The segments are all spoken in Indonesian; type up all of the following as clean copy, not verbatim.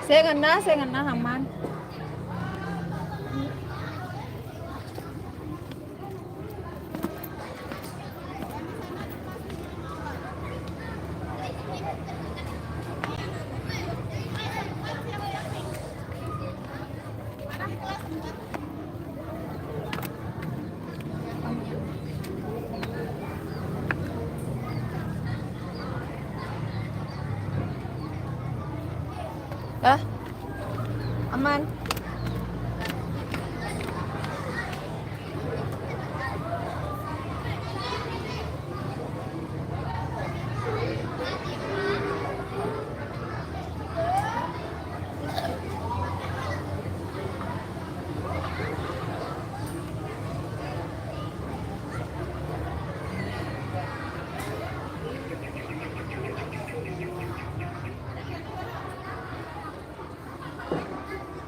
Saya ngena aman. Aman.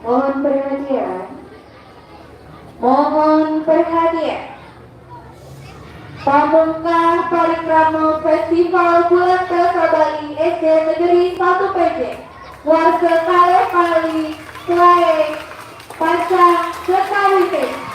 Mohon perhatian. Mohon perhatian. Pamungkas Parikrama Festival Bulan Puasa Bali SD Negeri 1 PJ. Warga Kali Selain Pasang Sekawite.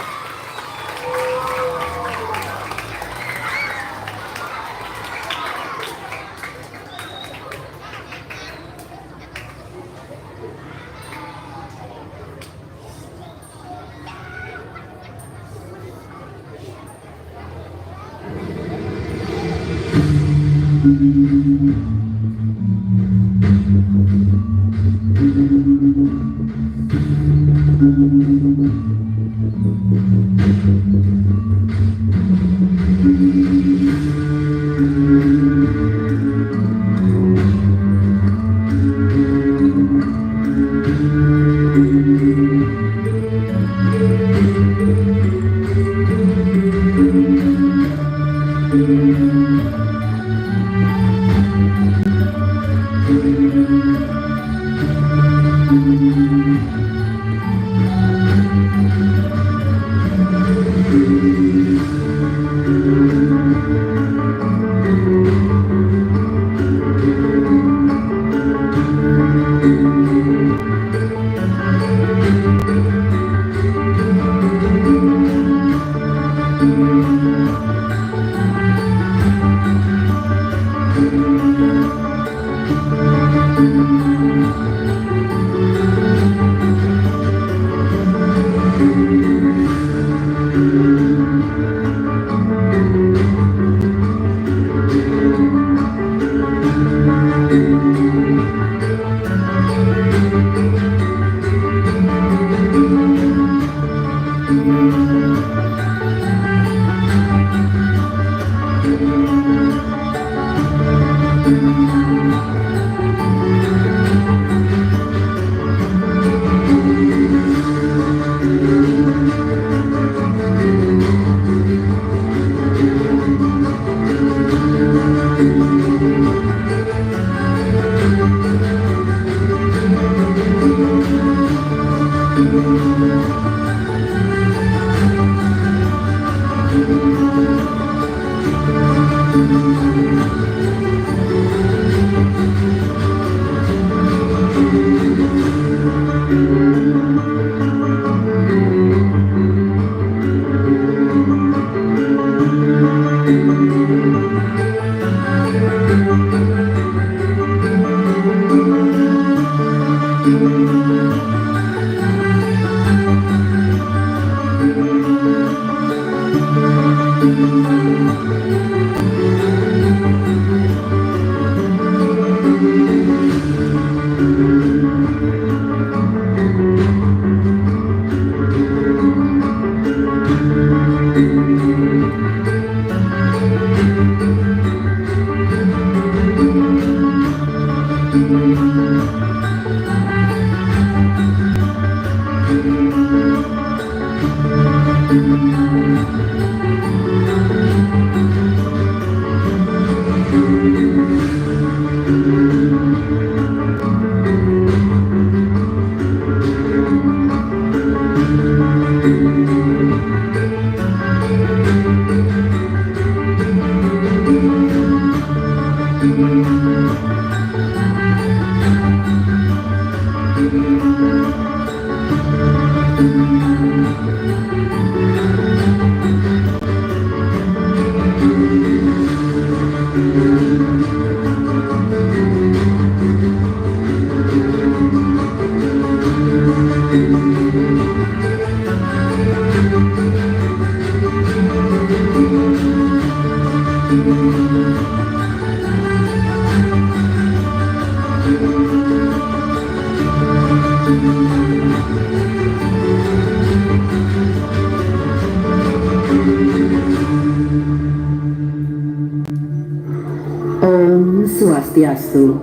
Swastiastu.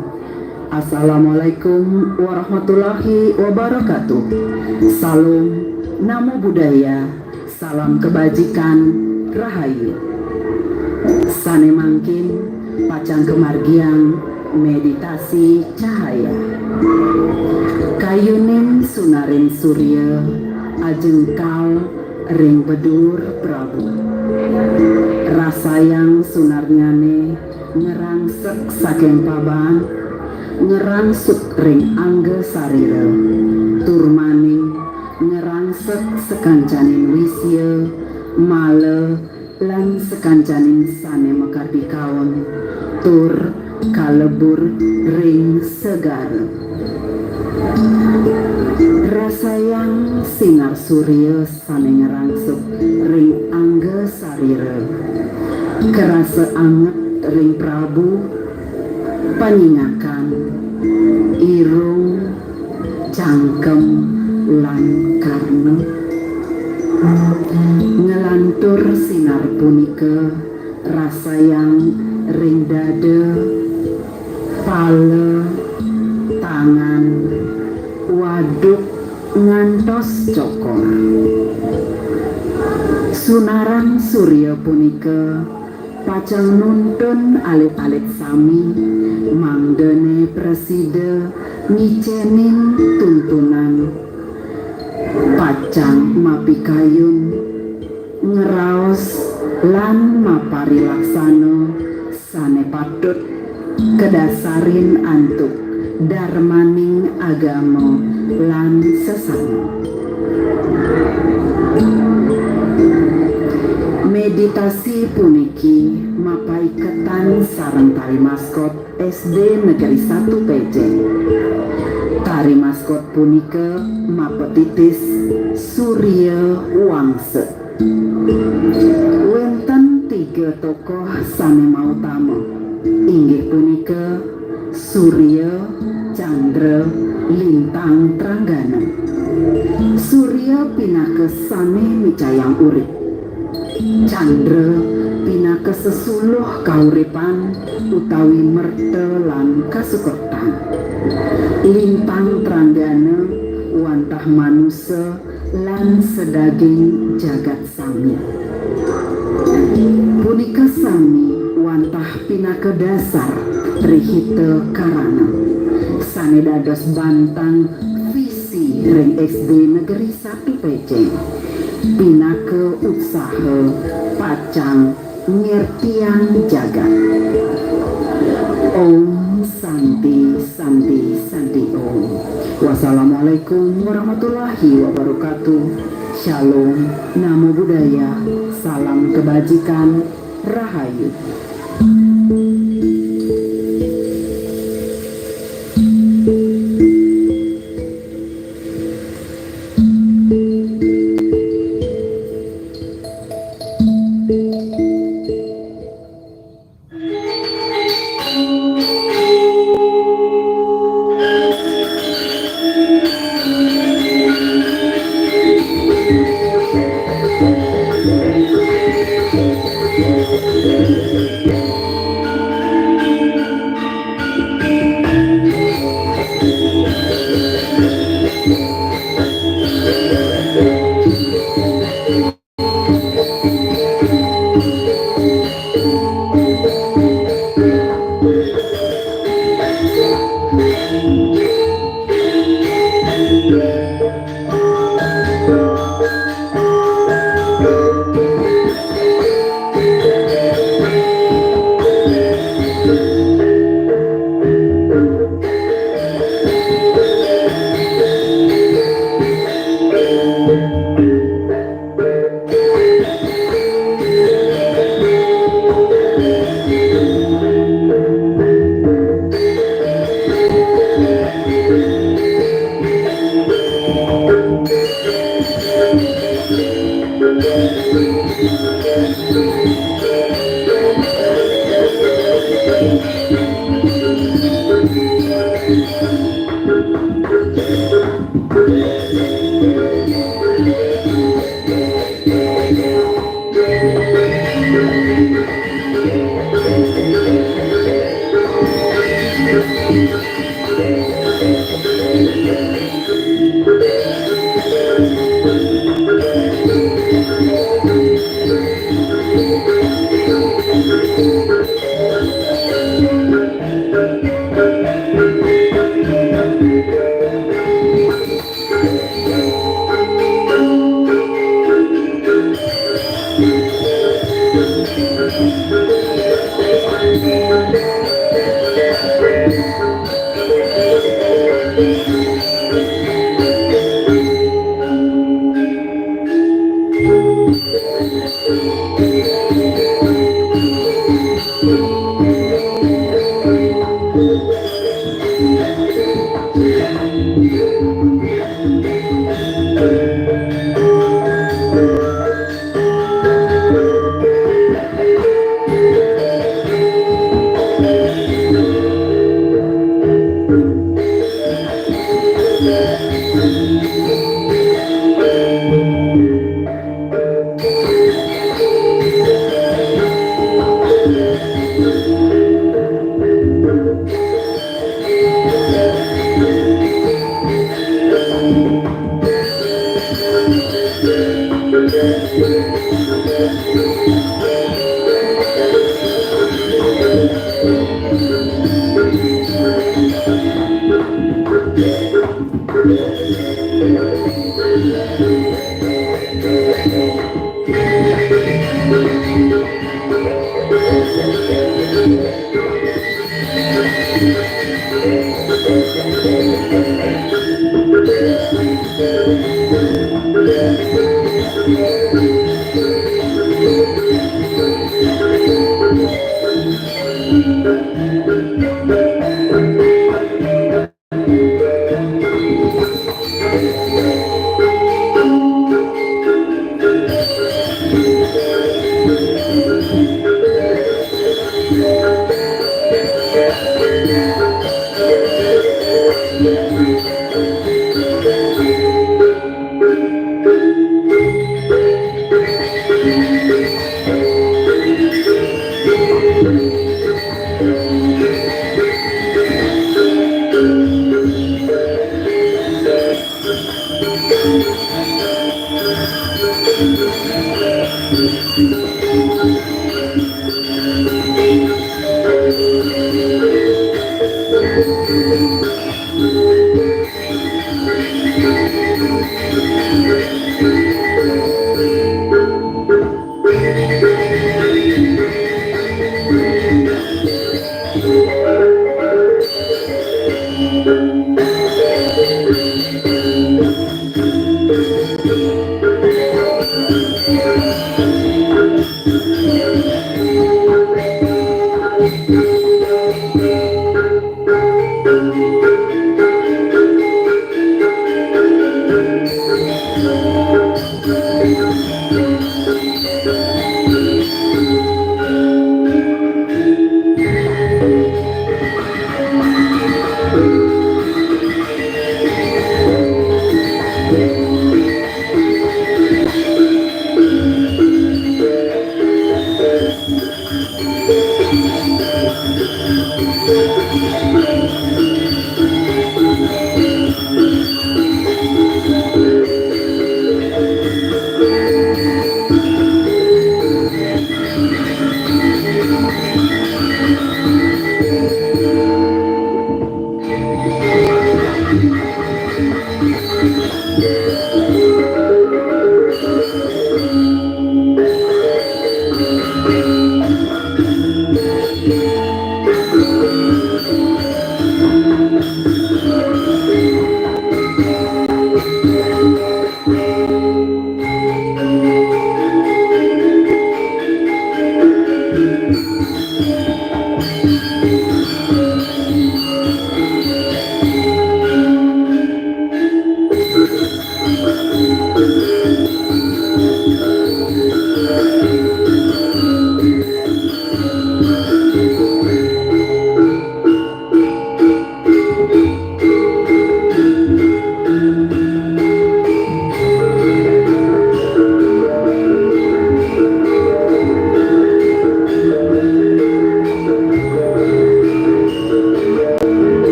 Assalamualaikum warahmatullahi wabarakatuh. Salam, namo buddhaya, salam kebajikan, rahayu. Sane mangkin, pacang kemargian, meditasi cahaya. Kayunin sunarin surya, ajengkal ring bedur Prabu. Rasayang sunarnyane ngerangsek saking paban, ngerangsuk ring angga sarira. Turmaning ngerangsek sekancanin wisya, male lan sekancanin sane mekardi kawon. Tur kalebur ring segara. Rasayang sinar surya sane ngerangsuk ring angga sarira. Kerasa anget ring Prabu, panyingakan irung, cangkem lan karna. Ngelantur sinar punika rasayang ring dada, pala, tangan, waduk ngantos cokor. Sunaran surya punika pacang nuntun alit-alit sami mangdene presida ngicenin tuntunan. Pacang mapikayun ngeraos lan mapari laksana sane patut kedasarin antuk darmaning agama lan sesama. Meditasi puniki mapai ketan sareng tari maskot SD Negeri 1 PJ. Tari maskot punika mapetitis Surya Wangse. Wenten 3 tokoh sane mautama, inggih punika Surya, Candra, Lintang Tranggana. Surya pinakes sane micayang urip, Candra pinakes sesuluh kauripan utawi merta lan kasukertan. Lintang Tranggana wantah manusa lan sedaging jagat sami. Punika sami wantah pinaka dasar trihita karana sane dados bantang visi ring SD Negeri 1 PJ. Pinaka usaha pacang ngertian jagat. Om Santi Santi Santi Om. Wassalamualaikum warahmatullahi wabarakatuh. Shalom, namo buddhaya, salam kebajikan, rahayu.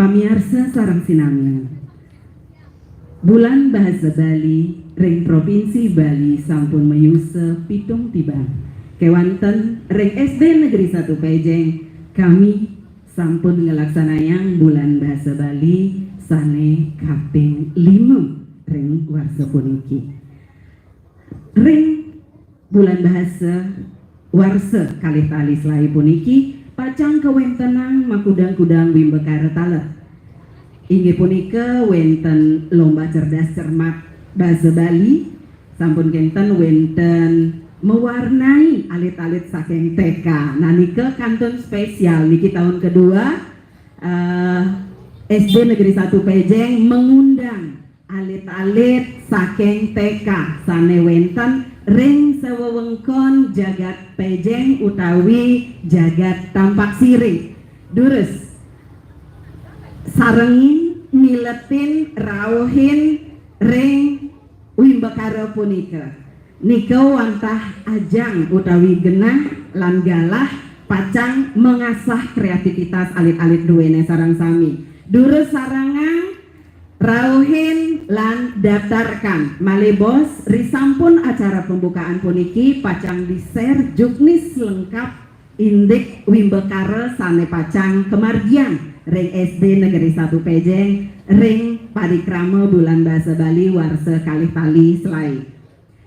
Pamiarsa sareng sinamian. Bulan Bahasa Bali ring Provinsi Bali sampun mayuse pitung tibang. Kewanten ring SD Negeri 1 Pejeng kami sampun ngelaksanayang bulan Bahasa Bali sane kaping 5 ring warsa puniki. Ring bulan bahasa warsa kalih tali selai puniki pacang kewentenang makudang-kudang wimbekara tala. Inggih punika wenten lomba cerdas cermat Bahasa Bali, sampun kenten wenten mewarnai alit-alit saking TK. Nanika kantun spesial niki tahun kedua SD Negeri 1 Pejeng mengundang alit-alit saking TK sane wenten ring sewewengkon jagat Pejeng utawi jagat Tampak Siring. Durus sarengin miletin rawuhin ring wimbekara punika. Nika wantah ajang utawi genah lan galah pacang mengasah kreativitas alit-alit duwene sarang sami. Durus sarangan rawuhin lan daftarkan malebos risampun acara pembukaan puniki pacang di-share juknis lengkap indik wimbekara sane pacang kemargian ring SD Negeri 1 Pejeng ring parikrama bulan Bahasa Bali warsa kalih tali selai.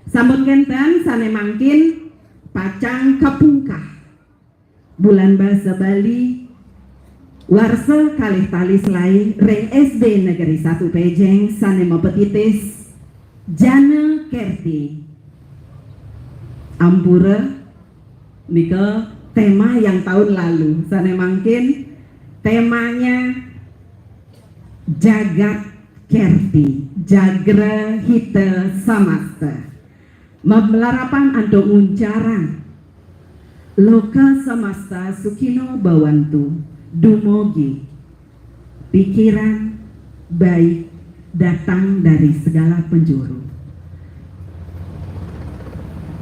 Sampun kenten sane mangkin pacang kapungkah bulan Bahasa Bali warsa kalih tali selai ring SD Negeri 1 Pejeng sane mepetitis Jana Kerti Ampura nika tema yang tahun lalu sane mangkin temanya Jagat Kerti Jagra Hita Samasta Memelarapan antuk nguncaran Loka Samasta Sukino Bawantu Dumogi pikiran baik datang dari segala penjuru.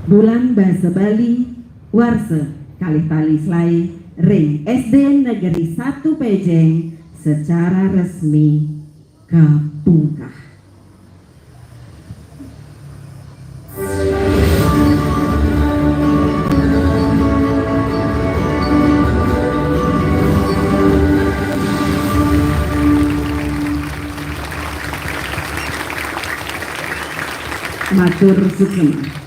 Bulan Bahasa Bali warsa kalih tali selai ring SD Negeri 1 Pejeng secara resmi kapungkah. Matur sukma.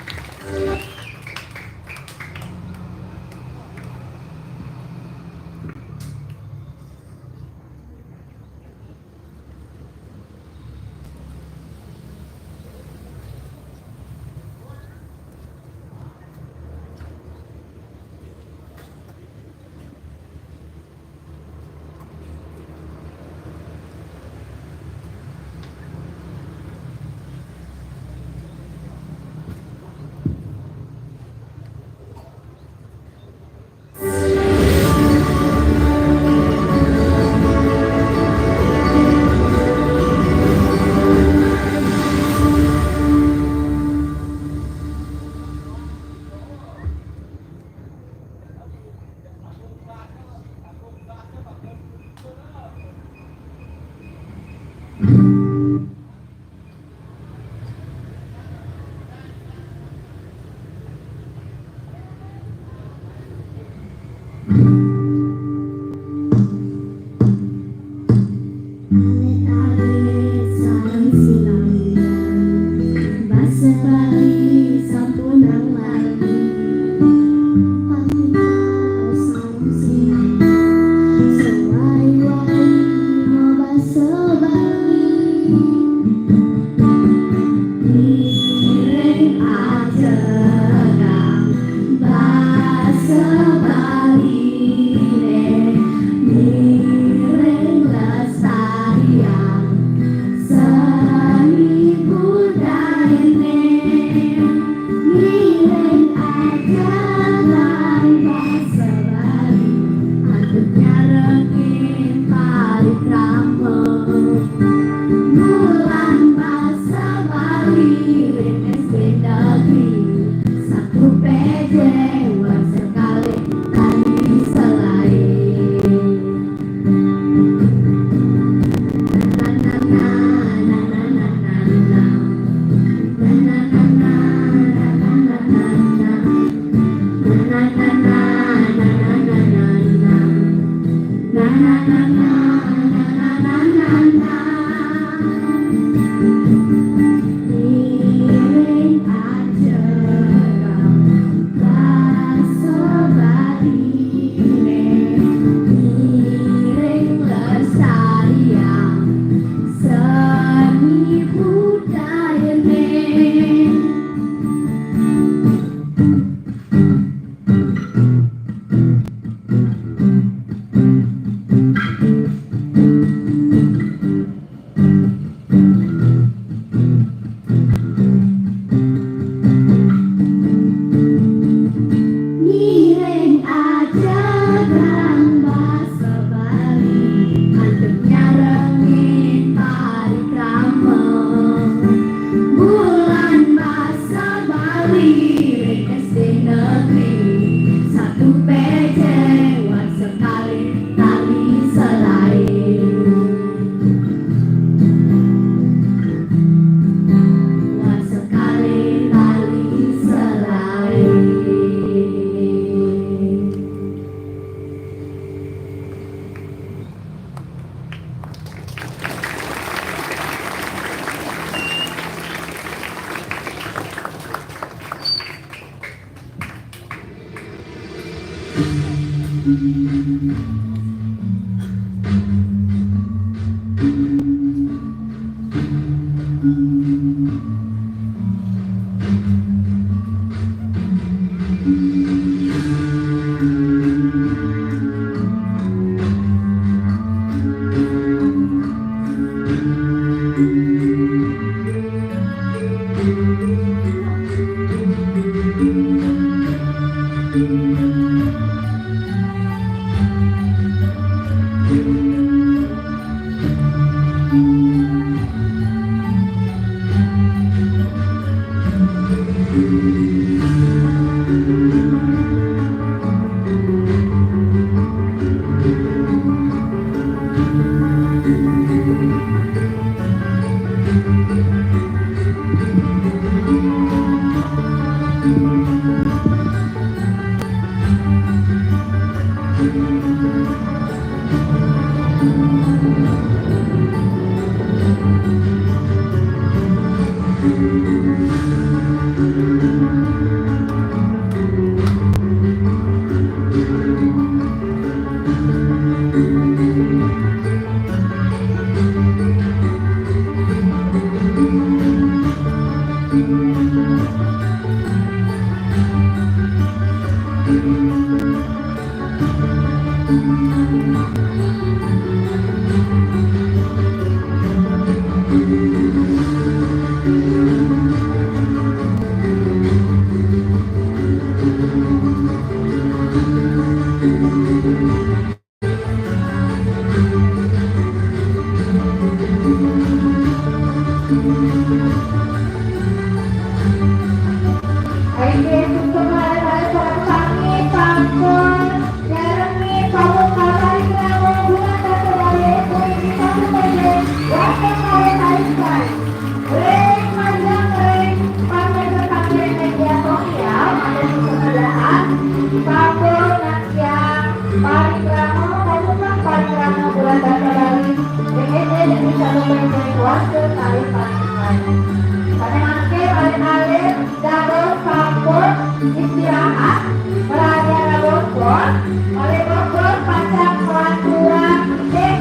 Istirahat, Pelajar Bogor, oleh Bogor Pajak Pelaturan Dek.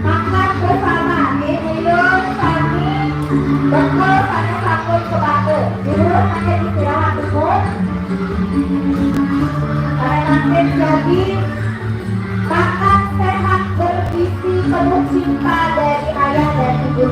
Makan bersama di minum kami bekal pada sabun kebatu. Dulu hanya istirahat dulu. Karena jadi makan sehat bergizi penuh cinta dari ayah dan ibu.